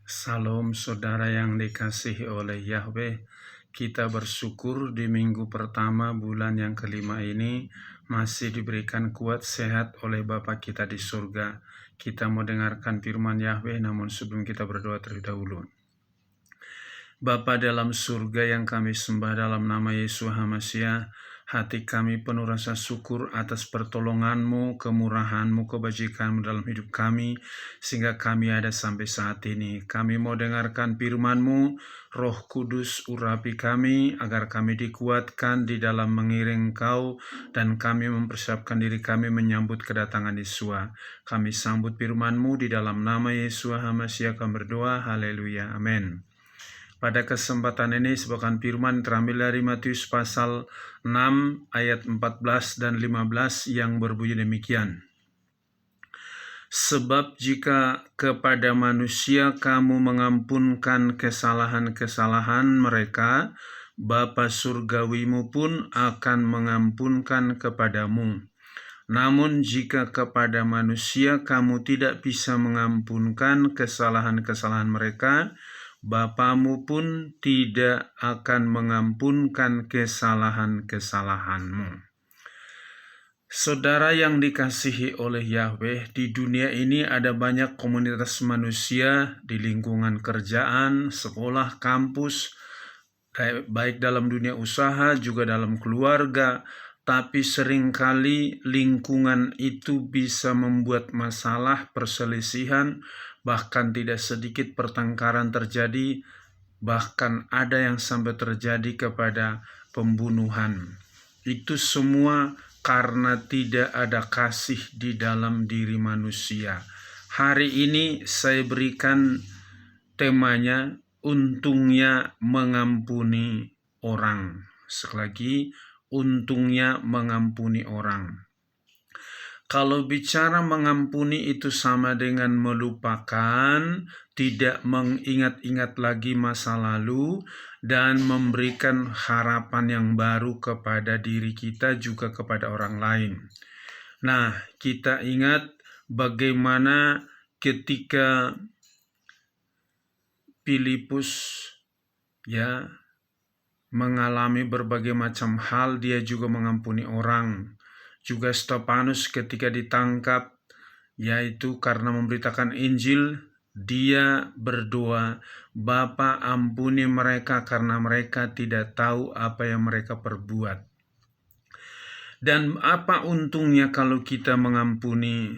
Salam saudara yang dikasihi oleh Yahweh. Kita bersyukur di minggu pertama bulan yang kelima ini masih diberikan kuat sehat oleh Bapa kita di surga. Kita mau dengarkan firman Yahweh, namun sebelum kita berdoa terlebih dahulu. Bapa dalam surga yang kami sembah dalam nama Yesus HaMasiah, hati kami penuh rasa syukur atas pertolongan-Mu, kemurahan-Mu, kebajikan-Mu dalam hidup kami, sehingga kami ada sampai saat ini. Kami mau dengarkan firman-Mu, Roh Kudus urapi kami, agar kami dikuatkan di dalam mengiring Engkau, dan kami mempersiapkan diri kami menyambut kedatangan Yesus. Kami sambut firman-Mu di dalam nama Yesus HaMasiah kami berdoa, haleluya, amin. Pada kesempatan ini sebagian firman terambil dari Matius pasal 6 ayat 14 dan 15 yang berbunyi demikian. Sebab jika kepada manusia kamu mengampunkan kesalahan-kesalahan mereka, Bapa surgawimu pun akan mengampunkan kepadamu. Namun jika kepada manusia kamu tidak bisa mengampunkan kesalahan-kesalahan mereka, Bapamu pun tidak akan mengampunkan kesalahan-kesalahanmu. Saudara yang dikasihi oleh Yahweh, di dunia ini ada banyak komunitas manusia di lingkungan kerjaan, sekolah, kampus, baik dalam dunia usaha juga dalam keluarga, tapi seringkali lingkungan itu bisa membuat masalah, perselisihan, bahkan tidak sedikit pertengkaran terjadi, bahkan ada yang sampai terjadi kepada pembunuhan. Itu semua karena tidak ada kasih di dalam diri manusia. Hari ini saya berikan temanya, untungnya mengampuni orang. Sekali lagi, untungnya mengampuni orang. Kalau bicara mengampuni itu sama dengan melupakan, tidak mengingat-ingat lagi masa lalu, dan memberikan harapan yang baru kepada diri kita juga kepada orang lain. Nah, kita ingat bagaimana ketika Filipus mengalami berbagai macam hal, dia juga mengampuni orang. Juga Stefanus ketika ditangkap, yaitu karena memberitakan Injil, dia berdoa, Bapa ampuni mereka karena mereka tidak tahu apa yang mereka perbuat. Dan apa untungnya kalau kita mengampuni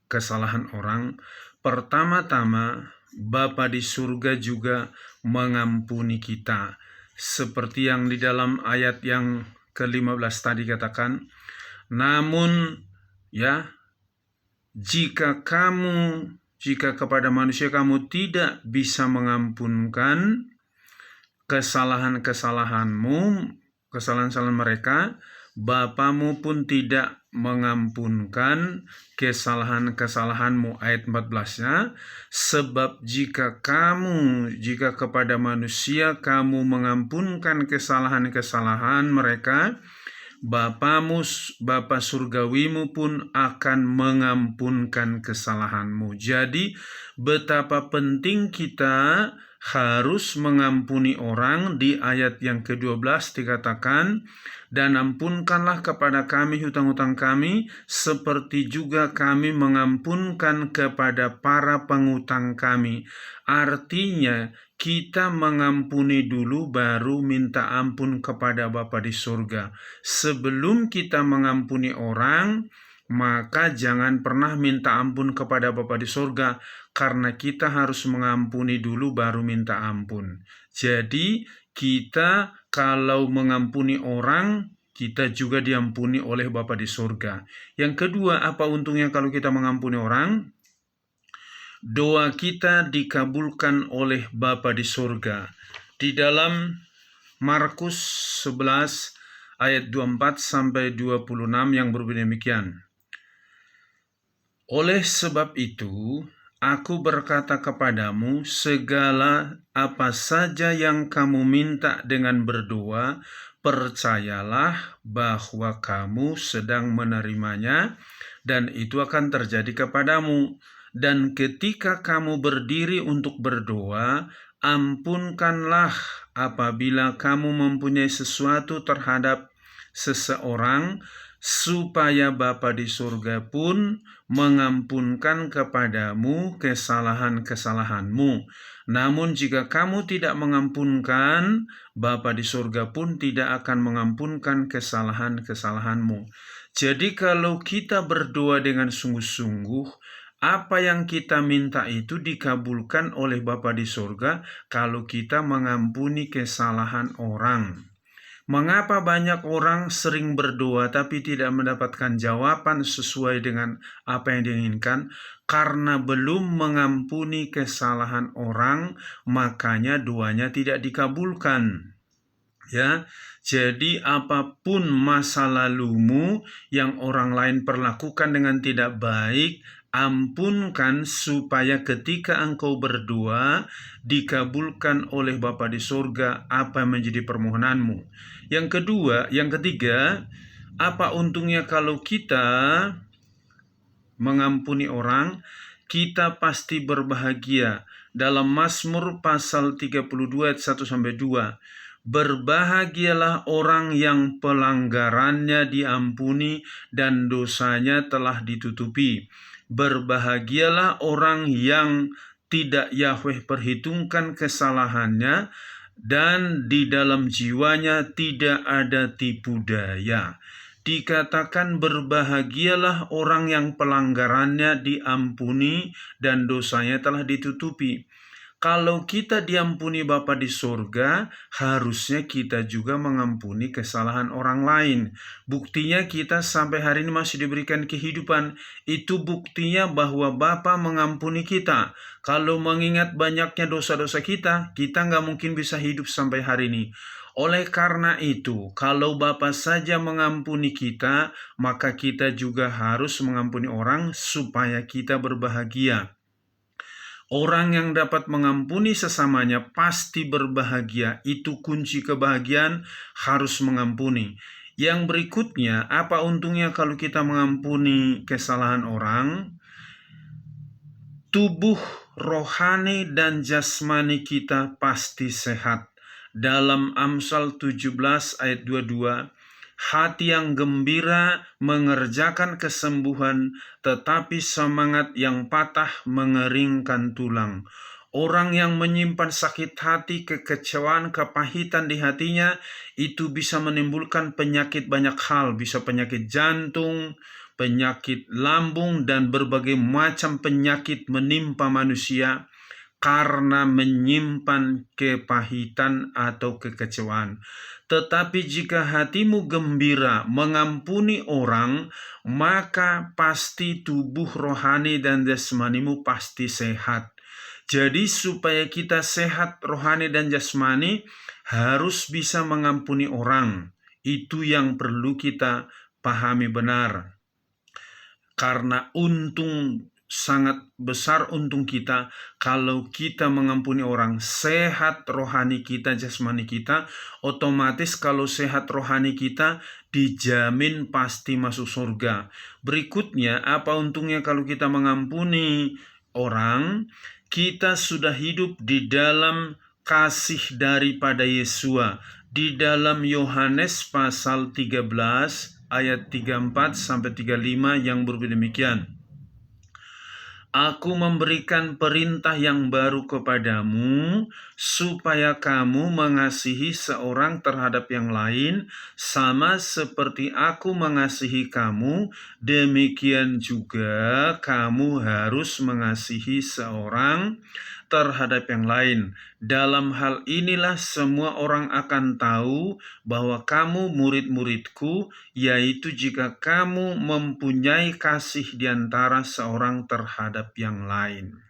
kesalahan orang? Pertama-tama, Bapa di surga juga mengampuni kita. Seperti yang di dalam ayat yang ke-15 tadi katakan, namun jika kepada manusia kamu tidak bisa mengampunkan kesalahan-kesalahan mereka, Bapamu pun tidak mengampunkan kesalahan-kesalahanmu. Ayat 14-nya, sebab jika kepada manusia kamu mengampunkan kesalahan-kesalahan mereka, Bapa surgawimu pun akan mengampunkan kesalahanmu. Jadi betapa penting kita harus mengampuni orang. Di ayat yang ke-12 dikatakan, dan ampunkanlah kepada kami hutang-hutang kami, seperti juga kami mengampunkan kepada para pengutang kami. Artinya kita mengampuni dulu baru minta ampun kepada Bapa di surga. Sebelum kita mengampuni orang, maka jangan pernah minta ampun kepada Bapa di surga, karena kita harus mengampuni dulu baru minta ampun. Jadi kita kalau mengampuni orang, kita juga diampuni oleh Bapa di surga. Yang kedua, apa untungnya kalau kita mengampuni orang? Doa kita dikabulkan oleh Bapa di surga. Di dalam Markus 11 ayat 24 sampai 26 yang berbunyi demikian. Oleh sebab itu, aku berkata kepadamu, segala apa saja yang kamu minta dengan berdoa, percayalah bahwa kamu sedang menerimanya, dan itu akan terjadi kepadamu. Dan ketika kamu berdiri untuk berdoa, ampunkanlah apabila kamu mempunyai sesuatu terhadap seseorang, supaya Bapa di surga pun mengampunkan kepadamu kesalahan-kesalahanmu. Namun jika kamu tidak mengampunkan, Bapa di surga pun tidak akan mengampunkan kesalahan-kesalahanmu. Jadi kalau kita berdoa dengan sungguh-sungguh, apa yang kita minta itu dikabulkan oleh Bapa di surga kalau kita mengampuni kesalahan orang. Mengapa banyak orang sering berdoa tapi tidak mendapatkan jawaban sesuai dengan apa yang diinginkan? Karena belum mengampuni kesalahan orang, makanya doanya tidak dikabulkan. Ya, jadi apapun masa lalumu yang orang lain perlakukan dengan tidak baik, ampunkan supaya ketika engkau berdoa dikabulkan oleh Bapa di surga apa yang menjadi permohonanmu. Yang ketiga, apa untungnya kalau kita mengampuni orang? Kita pasti berbahagia. Dalam Mazmur pasal 32 ayat 1-2, berbahagialah orang yang pelanggarannya diampuni dan dosanya telah ditutupi. Berbahagialah orang yang tidak Yahweh perhitungkan kesalahannya, dan di dalam jiwanya tidak ada tipu daya. Dikatakan berbahagialah orang yang pelanggarannya diampuni dan dosanya telah ditutupi. Kalau kita diampuni Bapa di surga, harusnya kita juga mengampuni kesalahan orang lain. Buktinya kita sampai hari ini masih diberikan kehidupan. Itu buktinya bahwa Bapa mengampuni kita. Kalau mengingat banyaknya dosa-dosa kita nggak mungkin bisa hidup sampai hari ini. Oleh karena itu, kalau Bapa saja mengampuni kita, maka kita juga harus mengampuni orang supaya kita berbahagia. Orang yang dapat mengampuni sesamanya pasti berbahagia. Itu kunci kebahagiaan, harus mengampuni. Yang berikutnya, apa untungnya kalau kita mengampuni kesalahan orang? Tubuh rohani dan jasmani kita pasti sehat. Dalam Amsal 17 ayat 22, hati yang gembira mengerjakan kesembuhan, tetapi semangat yang patah mengeringkan tulang. Orang yang menyimpan sakit hati, kekecewaan, kepahitan di hatinya, itu bisa menimbulkan penyakit banyak hal, bisa penyakit jantung, penyakit lambung, dan berbagai macam penyakit menimpa manusia karena menyimpan kepahitan atau kekecewaan. Tetapi jika hatimu gembira mengampuni orang, maka pasti tubuh rohani dan jasmanimu pasti sehat. Jadi supaya kita sehat rohani dan jasmani, harus bisa mengampuni orang. Itu yang perlu kita pahami benar. Karena sangat besar untung kita kalau kita mengampuni orang. Sehat rohani kita, jasmani kita, otomatis kalau sehat rohani kita dijamin pasti masuk surga. Berikutnya, apa untungnya kalau kita mengampuni orang? Kita sudah hidup di dalam kasih daripada Yesua. Di dalam Yohanes pasal 13 ayat 34-35 yang berbunyi demikian. Aku memberikan perintah yang baru kepadamu, supaya kamu mengasihi seorang terhadap yang lain, sama seperti aku mengasihi kamu, demikian juga kamu harus mengasihi seorang terhadap yang lain. Dalam hal inilah semua orang akan tahu bahwa kamu murid-muridku, yaitu jika kamu mempunyai kasih di antara seorang terhadap yang lain.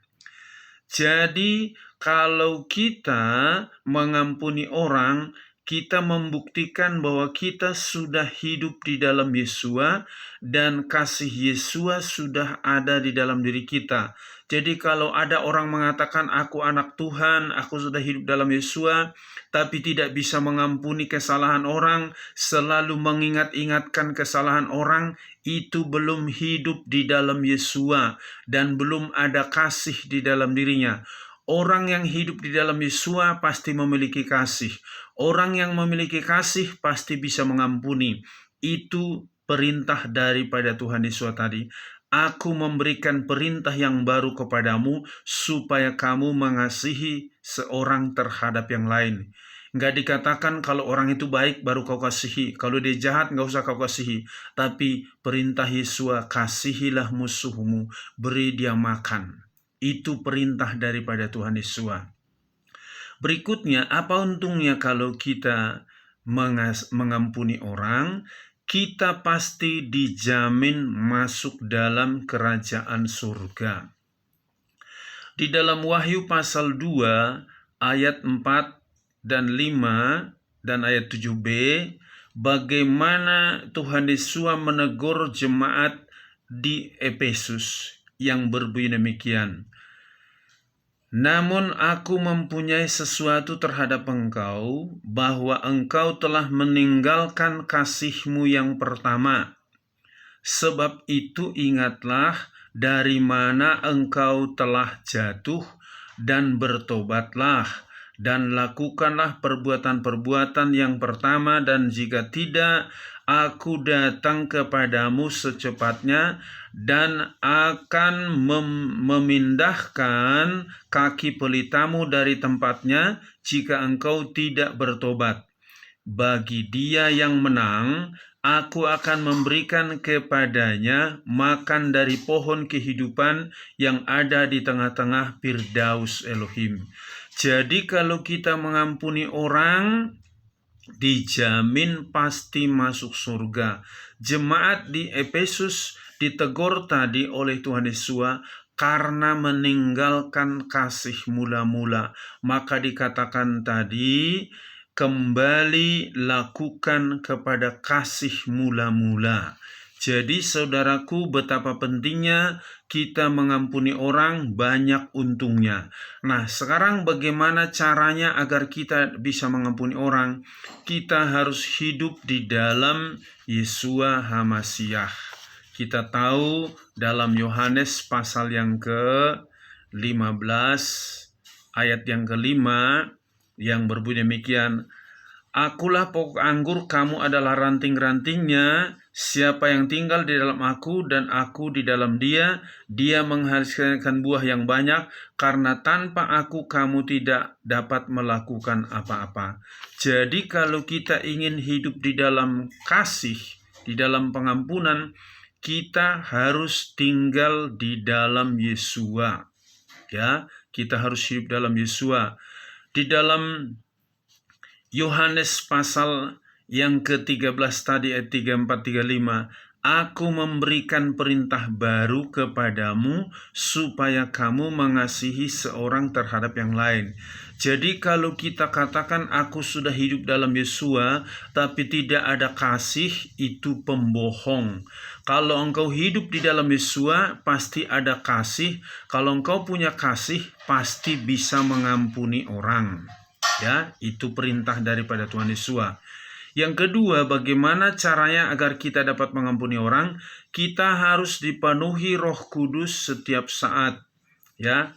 Jadi kalau kita mengampuni orang, kita membuktikan bahwa kita sudah hidup di dalam Yesua dan kasih Yesua sudah ada di dalam diri kita. Jadi kalau ada orang mengatakan aku anak Tuhan, aku sudah hidup dalam Yesua, tapi tidak bisa mengampuni kesalahan orang, selalu mengingat-ingatkan kesalahan orang, itu belum hidup di dalam Yesua dan belum ada kasih di dalam dirinya. Orang yang hidup di dalam Yesua pasti memiliki kasih. Orang yang memiliki kasih pasti bisa mengampuni. Itu perintah daripada Tuhan Yesus tadi. Aku memberikan perintah yang baru kepadamu supaya kamu mengasihi seorang terhadap yang lain. Nggak dikatakan kalau orang itu baik baru kau kasihi. Kalau dia jahat nggak usah kau kasihi. Tapi perintah Yesus, kasihilah musuhmu, beri dia makan. Itu perintah daripada Tuhan Yesus. Berikutnya, apa untungnya kalau kita mengampuni orang? Kita pasti dijamin masuk dalam kerajaan surga. Di dalam Wahyu pasal 2 ayat 4 dan 5 dan ayat 7b, bagaimana Tuhan Yesus menegur jemaat di Efesus yang berbunyi demikian. Namun aku mempunyai sesuatu terhadap engkau, bahwa engkau telah meninggalkan kasihmu yang pertama. Sebab itu ingatlah dari mana engkau telah jatuh, dan bertobatlah, dan lakukanlah perbuatan-perbuatan yang pertama, dan jika tidak, aku datang kepadamu secepatnya, dan akan memindahkan kaki pelitamu dari tempatnya jika engkau tidak bertobat. Bagi dia yang menang, aku akan memberikan kepadanya makan dari pohon kehidupan yang ada di tengah-tengah Firdaus Elohim. Jadi kalau kita mengampuni orang, dijamin pasti masuk surga. Jemaat di Efesus ditegur tadi oleh Tuhan Yesus karena meninggalkan kasih mula-mula. Maka dikatakan tadi, kembali lakukan kepada kasih mula-mula. Jadi saudaraku, betapa pentingnya kita mengampuni orang, banyak untungnya. Nah, sekarang bagaimana caranya agar kita bisa mengampuni orang? Kita harus hidup di dalam Yeshua HaMasyiah. Kita tahu dalam Yohanes pasal yang ke-15 ayat yang ke-5 yang berbunyi demikian, Akulah pokok anggur, kamu adalah ranting-rantingnya. Siapa yang tinggal di dalam aku dan aku di dalam dia, dia menghasilkan buah yang banyak, karena tanpa aku kamu tidak dapat melakukan apa-apa. Jadi kalau kita ingin hidup di dalam kasih, di dalam pengampunan, kita harus tinggal di dalam Yeshua. Ya, kita harus hidup dalam Yeshua. Di dalam Yohanes pasal yang ke-13 tadi ayat 34-35, aku memberikan perintah baru kepadamu supaya kamu mengasihi seorang terhadap yang lain. Jadi kalau kita katakan aku sudah hidup dalam Yeshua tapi tidak ada kasih, itu pembohong. Kalau engkau hidup di dalam Yeshua pasti ada kasih. Kalau engkau punya kasih pasti bisa mengampuni orang. Ya, itu perintah daripada Tuhan Yesus. Yang kedua, bagaimana caranya agar kita dapat mengampuni orang? Kita harus dipenuhi Roh Kudus setiap saat. Ya,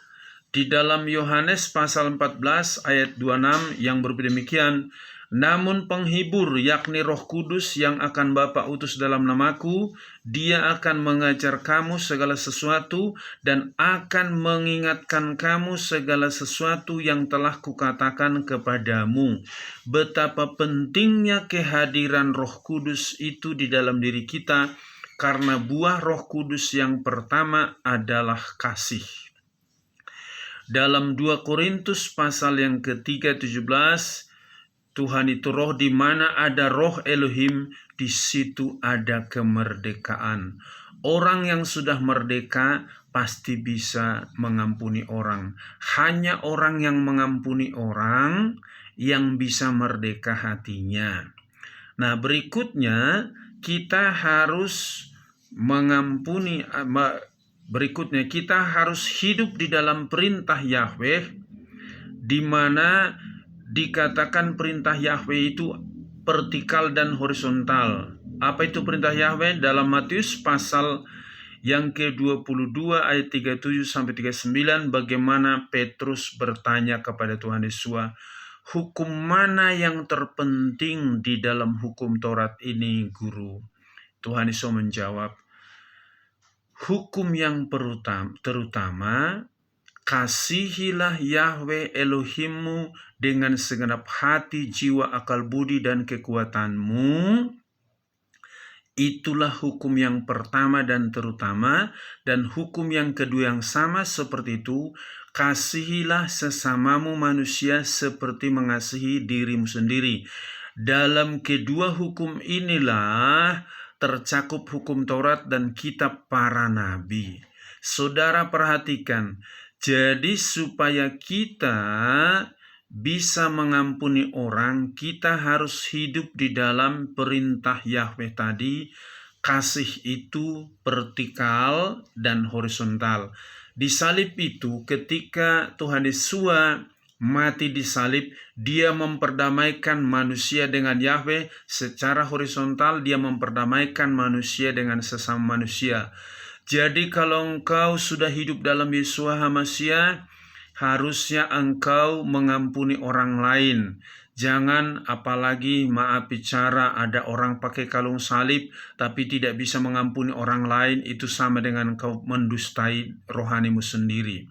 di dalam Yohanes pasal 14 ayat 26 yang berbunyi demikian, namun penghibur, yakni Roh Kudus yang akan Bapa utus dalam namaku, dia akan mengajar kamu segala sesuatu dan akan mengingatkan kamu segala sesuatu yang telah kukatakan kepadamu. Betapa pentingnya kehadiran Roh Kudus itu di dalam diri kita, karena buah Roh Kudus yang pertama adalah kasih. Dalam 2 Korintus pasal yang ke-3 17, Tuhan itu roh, di mana ada roh Elohim, di situ ada kemerdekaan. Orang yang sudah merdeka pasti bisa mengampuni orang. Hanya orang yang mengampuni orang yang bisa merdeka hatinya. Nah, berikutnya kita harus mengampuni. Berikutnya kita harus hidup di dalam perintah Yahweh, di mana dikatakan perintah Yahweh itu vertikal dan horizontal. Apa itu perintah Yahweh? Dalam Matius pasal yang ke-22 ayat 37 sampai 39, bagaimana Petrus bertanya kepada Tuhan Yesus, hukum mana yang terpenting di dalam hukum Taurat ini, Guru? Tuhan Yesus menjawab, hukum yang terutama, kasihilah Yahweh Elohimmu dengan segenap hati, jiwa, akal budi, dan kekuatanmu. Itulah hukum yang pertama dan terutama. Dan hukum yang kedua yang sama seperti itu, kasihilah sesamamu manusia seperti mengasihi dirimu sendiri. Dalam kedua hukum inilah tercakup hukum Taurat dan kitab para nabi. Saudara perhatikan, jadi supaya kita bisa mengampuni orang, kita harus hidup di dalam perintah Yahweh tadi. Kasih itu vertikal dan horizontal. Di salib itu, ketika Tuhan Yesus mati di salib, dia memperdamaikan manusia dengan Yahweh. Secara horizontal, dia memperdamaikan manusia dengan sesama manusia. Jadi kalau engkau sudah hidup dalam Yeshua HaMashiach, harusnya engkau mengampuni orang lain. Jangan apalagi maaf bicara ada orang pakai kalung salib tapi tidak bisa mengampuni orang lain, itu sama dengan engkau mendustai rohanimu sendiri.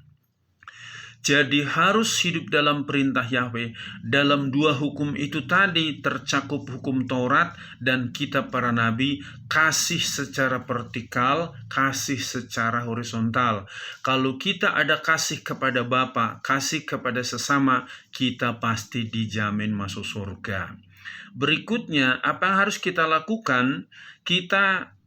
Jadi harus hidup dalam perintah Yahweh. Dalam dua hukum itu tadi tercakup hukum Taurat dan kitab para nabi, kasih secara vertikal, kasih secara horizontal. Kalau kita ada kasih kepada Bapa, kasih kepada sesama, kita pasti dijamin masuk surga. Berikutnya, apa yang harus kita lakukan?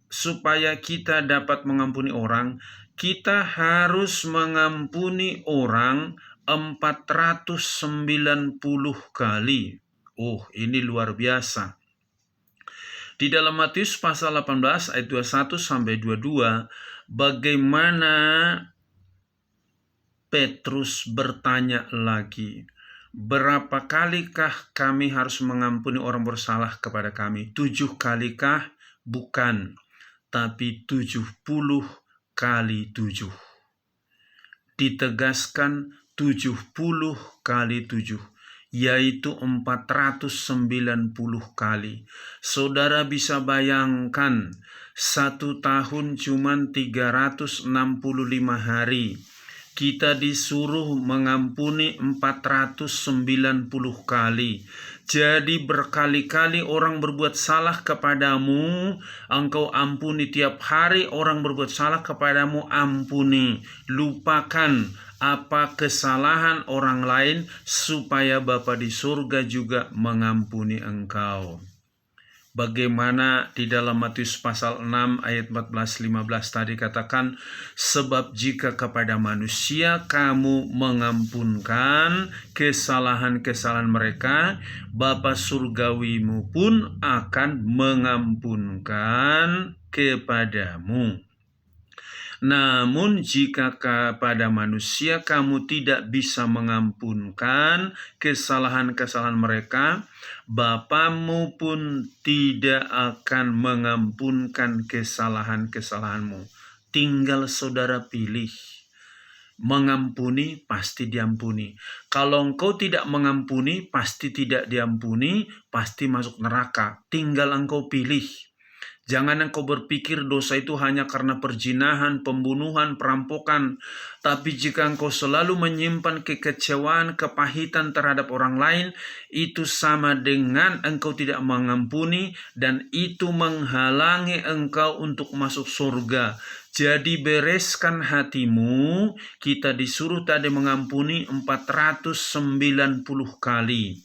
Supaya kita dapat mengampuni orang, kita harus mengampuni orang 490 kali. Ini luar biasa. Di dalam Matius pasal 18 ayat 21 sampai 22, bagaimana Petrus bertanya lagi, berapa kalikah kami harus mengampuni orang bersalah kepada kami? 7 kalikah? Bukan, tapi 70 kali 7. Ditegaskan 70 kali 7, yaitu 490 kali. Saudara bisa bayangkan, 1 tahun cuma 365 hari. Kita disuruh mengampuni 490 kali. Jadi berkali-kali orang berbuat salah kepadamu, engkau ampuni. Tiap hari orang berbuat salah kepadamu, ampuni. Lupakan apa kesalahan orang lain, supaya Bapa di surga juga mengampuni engkau. Bagaimana di dalam Matius pasal 6 ayat 14-15 tadi katakan, sebab jika kepada manusia kamu mengampunkan kesalahan-kesalahan mereka, Bapa surgawimu pun akan mengampunkan kepadamu. Namun jika kepada manusia kamu tidak bisa mengampunkan kesalahan-kesalahan mereka, Bapamu pun tidak akan mengampunkan kesalahan-kesalahanmu. Tinggal saudara pilih. Mengampuni pasti diampuni. Kalau engkau tidak mengampuni pasti tidak diampuni, pasti masuk neraka. Tinggal engkau pilih. Jangan engkau berpikir dosa itu hanya karena perzinahan, pembunuhan, perampokan. Tapi jika engkau selalu menyimpan kekecewaan, kepahitan terhadap orang lain, itu sama dengan engkau tidak mengampuni, dan itu menghalangi engkau untuk masuk surga. Jadi bereskan hatimu. Kita disuruh tadi mengampuni 490 kali.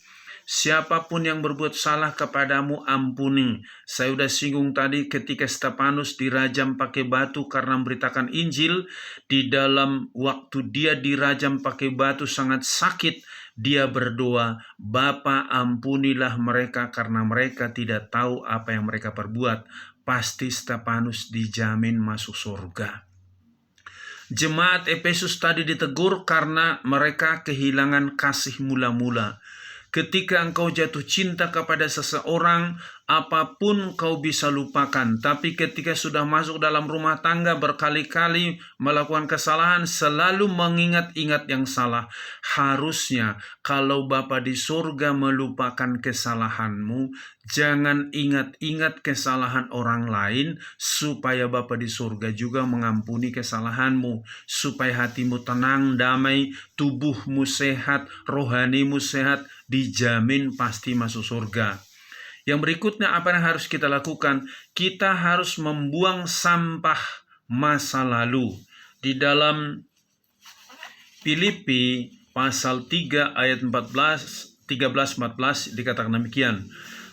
Siapapun yang berbuat salah kepadamu, ampuni. Saya sudah singgung tadi ketika Stefanus dirajam pakai batu karena memberitakan Injil. Di dalam waktu dia dirajam pakai batu sangat sakit, dia berdoa, Bapa ampunilah mereka karena mereka tidak tahu apa yang mereka perbuat. Pasti Stefanus dijamin masuk surga. Jemaat Efesus tadi ditegur karena mereka kehilangan kasih mula-mula. Ketika engkau jatuh cinta kepada seseorang, apapun kau bisa lupakan. Tapi ketika sudah masuk dalam rumah tangga berkali-kali melakukan kesalahan, selalu mengingat-ingat yang salah. Harusnya kalau Bapa di surga melupakan kesalahanmu, jangan ingat-ingat kesalahan orang lain, supaya Bapa di surga juga mengampuni kesalahanmu, supaya hatimu tenang, damai, tubuhmu sehat, rohanimu sehat, dijamin pasti masuk surga. Yang berikutnya apa yang harus kita lakukan? Kita harus membuang sampah masa lalu. Di dalam Filipi pasal 3 ayat 13-14 dikatakan demikian.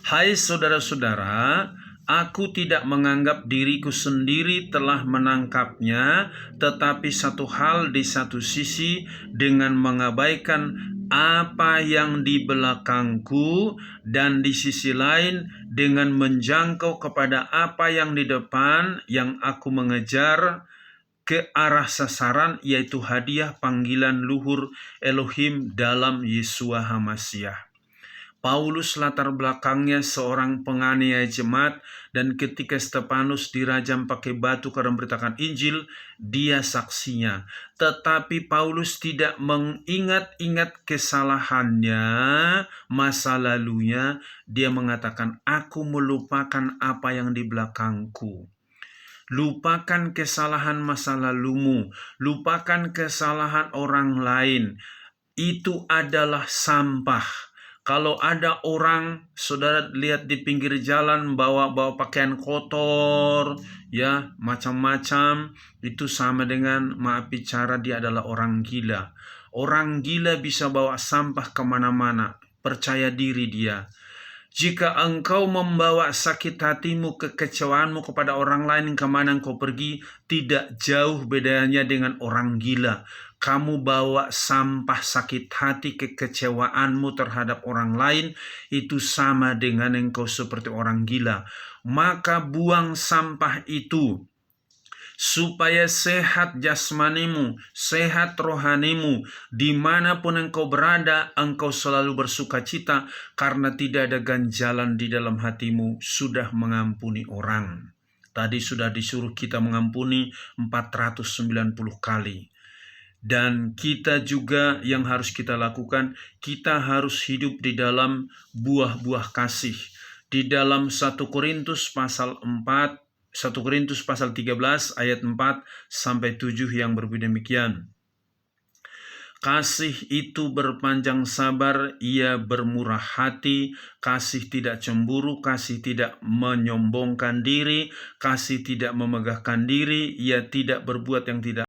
Hai saudara-saudara, aku tidak menganggap diriku sendiri telah menangkapnya, tetapi satu hal di satu sisi, dengan mengabaikan apa yang di belakangku, dan di sisi lain dengan menjangkau kepada apa yang di depan, yang aku mengejar ke arah sasaran, yaitu hadiah panggilan luhur Elohim dalam Yeshua HaMasyiah. Paulus latar belakangnya seorang penganiaya jemaat, dan ketika Stefanus dirajam pakai batu karena memberitakan Injil, dia saksinya. Tetapi Paulus tidak mengingat-ingat kesalahannya, masa lalunya. Dia mengatakan, aku melupakan apa yang di belakangku. Lupakan kesalahan masa lalumu, lupakan kesalahan orang lain. Itu adalah sampah. Kalau ada orang, saudara lihat di pinggir jalan bawa pakaian kotor, ya macam-macam, itu sama dengan, maaf bicara, dia adalah orang gila. Orang gila bisa bawa sampah kemana-mana. Percaya diri dia. Jika engkau membawa sakit hatimu, kekecewaanmu kepada orang lain, kemana engkau pergi, tidak jauh bedanya dengan orang gila. Kamu bawa sampah sakit hati, kekecewaanmu terhadap orang lain, itu sama dengan engkau seperti orang gila. Maka buang sampah itu, supaya sehat jasmanimu, sehat rohanimu. Dimanapun engkau berada, engkau selalu bersuka cita, karena tidak ada ganjalan di dalam hatimu, sudah mengampuni orang. Tadi sudah disuruh kita mengampuni 490 kali. Dan kita juga yang harus kita lakukan, kita harus hidup di dalam buah-buah kasih. Di dalam 1 Korintus pasal 13 ayat 4-7 yang berbunyi demikian. Kasih itu berpanjang sabar, ia bermurah hati, kasih tidak cemburu, kasih tidak menyombongkan diri, kasih tidak memegahkan diri, ia tidak berbuat yang tidak